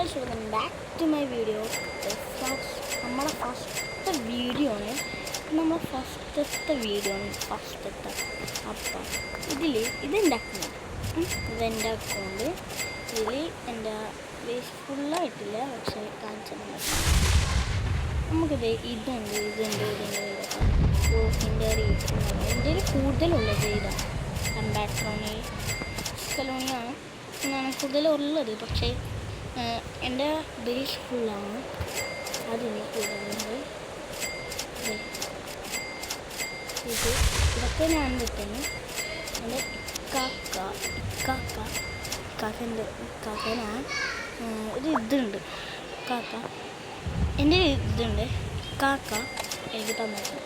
Guys welcome back to my video. നമ്മളെ ഫസ്റ്റത്തെ video ആണ്. നമ്മളെ ഫസ്റ്റത്തെ വീഡിയോ ആണ്. അപ്പം ഇതെൻ്റെ അക്കൗണ്ട്. ഇതെൻ്റെ അക്കൗണ്ട്. ഇതിൽ എൻ്റെ വേസ്റ്റ് ഫുള്ളായിട്ടില്ല, പക്ഷേ കാണിച്ചിട്ടുണ്ട്. നമുക്കിത് ഇതുണ്ട്. എൻ്റെ എൻ്റെ കൂടുതലുള്ളത് ഇതാണ്. അംബാട്രോണി സ്കലോണിയാണ് എന്നാണ് കൂടുതലുള്ളത്. പക്ഷേ എൻ്റെ ബേസ് ഫുള്ളാണ്. അതിന് കൂടുതലുണ്ട്. ഇതൊക്കെ ഞാൻ കിട്ടുന്നു. എൻ്റെ ഇക്കാക്കനാ ഒരു ഇതുണ്ട്. എൻ്റെ ഇതുണ്ട്. കാക്ക എനിക്ക് തന്നിട്ടുണ്ട്.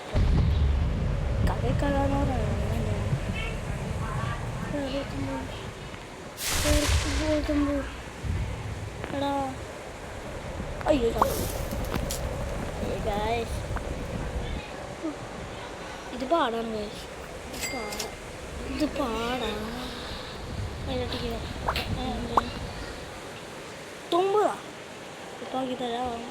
കാക്കാന്ന് പറയുന്നത് എടാ അയ്യോ ഗായ്സ്, ഇത് പാടാണ് ഗായ്സ്. ഇത് പാടാ തുമ്പുക ഇപ്പാക്കി തരാം.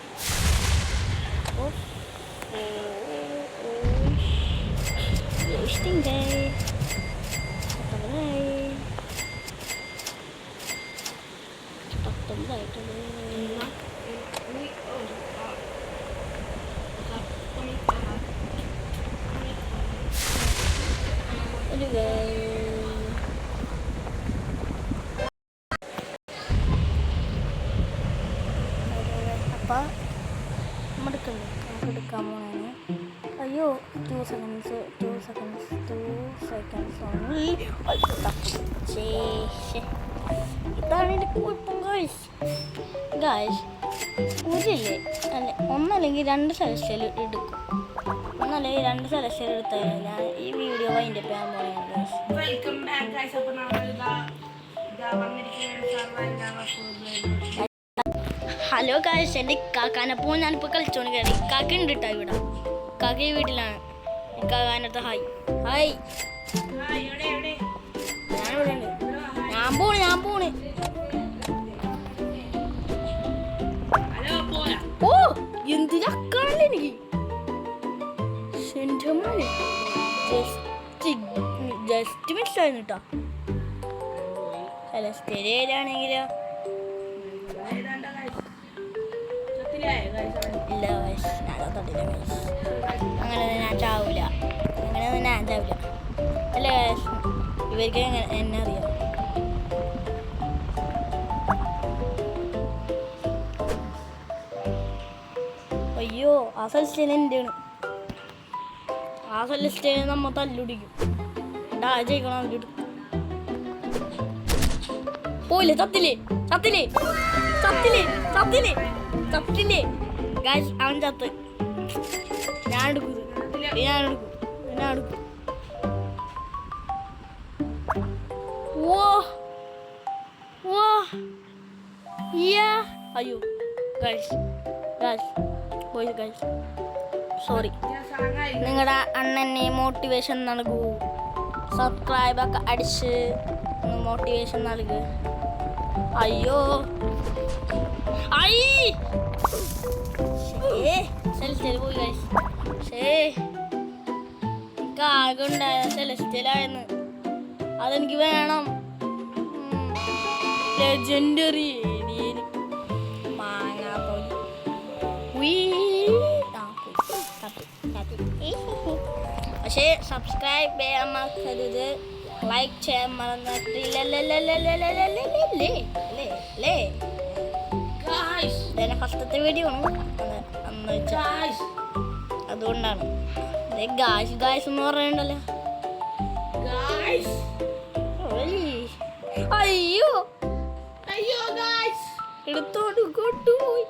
അപ്പം നമുക്ക് എടുക്കാൻ പോണേ. അയ്യോ 2 seconds ഓൺലി. ഇതാണ് എൻ്റെ കുഴപ്പം ഗായ്സ്. ഒരില്ലേ അല്ലെ ഒന്നല്ലെങ്കിൽ 2 സെലക്ഷൻ എടുക്കും. ഒന്നല്ലെങ്കിൽ 2 സെലക്ഷൻ എടുത്താൽ ഞാൻ ഈ വീഡിയോ അതിൻ്റെ പേരാൻ പോയാണ്. ഹലോ ഗായ്സ്, എൻ്റെ കാക്കാനപ്പോൾ ഞാനിപ്പോൾ കളിച്ചോണ്ട് കയറി. കാക്ക ഉണ്ട് കേട്ടോ ഇവിടെ. കാക്ക ഈ വീട്ടിലാണ്. കാക്കാനടുത്ത് ഹായ് ഞാനിവിടെ ഉണ്ട്. ഞാൻ പോണ്. ഓ എന്തിനക്കാണല്ലേ എനിക്ക് ജസ്റ്റ് മിസ്സായിരുന്നു കേട്ടോ. അല്ല സ്റ്റേഡിയാണെങ്കിലോ ഇല്ല വയസ്സ് തൊട്ടില്ല വയസ്സ്. അങ്ങനെ ഞാൻ ചാവില്ല. അല്ല ഇവർക്ക് എന്നെ അറിയാം. അയ്യോ ആ സെലസ്റ്റേൽ എന്താണ്? ആ സെലസ്റ്റേൽ നമ്മ തല്ലുടിക്കും. ജയിക്കണം അതിട്ട് പോയില്ലേ? ചത്തില്ലേ ഗായ്സ്, അവൻ ചത്ത്. ഞാൻ എടുക്കും. അയ്യോ ഗായ്സ് പോയി ഗായ്സ്, സോറി. നിങ്ങളുടെ അണ്ണനെ മോട്ടിവേഷൻ നൽകൂ. സബ്സ്ക്രൈബൊക്കെ അടിച്ച് മോട്ടിവേഷൻ നൽകുക. അയ്യോ പോയി ഗൈസ്. എനിക്ക് ആകെ ഉണ്ടായ സെലസ്റ്റലായിരുന്നു. അതെനിക്ക് വേണം. ലെജൻഡറി പക്ഷേ സബ്സ്ക്രൈബ് ചെയ്യാൻ മറക്കരുത്. ലൈക്ക് ചെയ്യാൻ മറന്നിട്ടില്ലേ. ഇതെന്നെ ഫസ്റ്റത്തെ വീഡിയോ ആണ് അന്ന് വെച്ചാൽ, അതുകൊണ്ടാണ് ഗായ്സ് എന്ന് പറയണ്ടല്ലോ. അയ്യോ എടുത്തോണ്ട് കൊണ്ടുപോയി.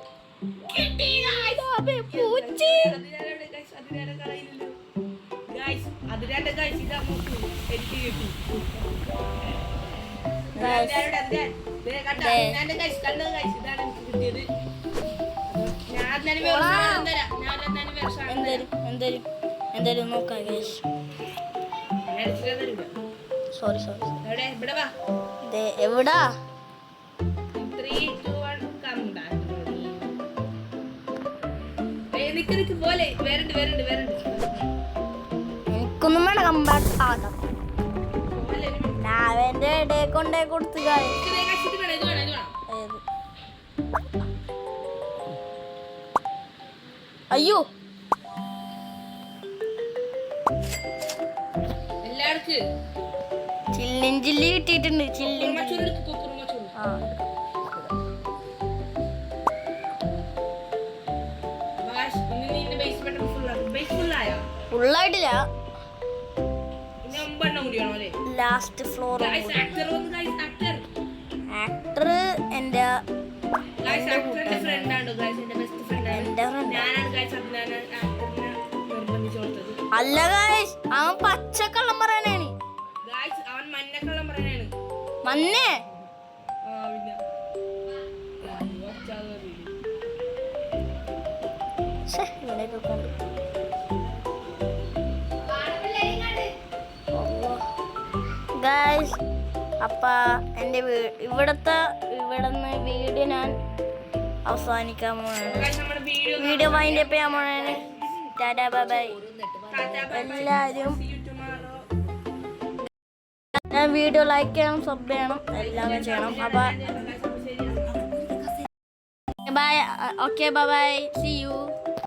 എന്തായാലും നോക്കാം. സോറി എവിടാ? 3, 2, 1 come back. പോലെ വേറണ്ട് എനിക്കൊന്നും വേണം കമ്പാക്ട് ആകാം. ഞാൻ എന്റെ ഇടയെ കൊണ്ടേ കൊടുത്തു. അയ്യോ എല്ലാവർക്കും ചില്ലിൻ ചില്ലി കിട്ടിയിട്ടുണ്ട്. ചില്ലിൻ ഫുള്ളായിട്ടില്ല. Last floor. ആക്ടർ എന്റെ അല്ല ഗായ്സ്, അവൻ പച്ചക്കള്ളം പറയാനാണ്. മഞ്ഞേ ഗായ്സ്, അപ്പ എൻ്റെ ഇവിടുന്ന് വീഡിയോ ഞാൻ അവസാനിക്കാൻ പോവാണ്. വീഡിയോ വൈൻഡ് അപ്പ് ചെയ്യാൻ പോവാണ്. ടാറ്റാ ബൈ ബൈ എല്ലാവരും. വീഡിയോ ലൈക്ക് ചെയ്യണം, സബ് ചെയ്യണം, എല്ലാം ചെയ്യണം. അപ്പൊ bye. Okay bye bye. See U.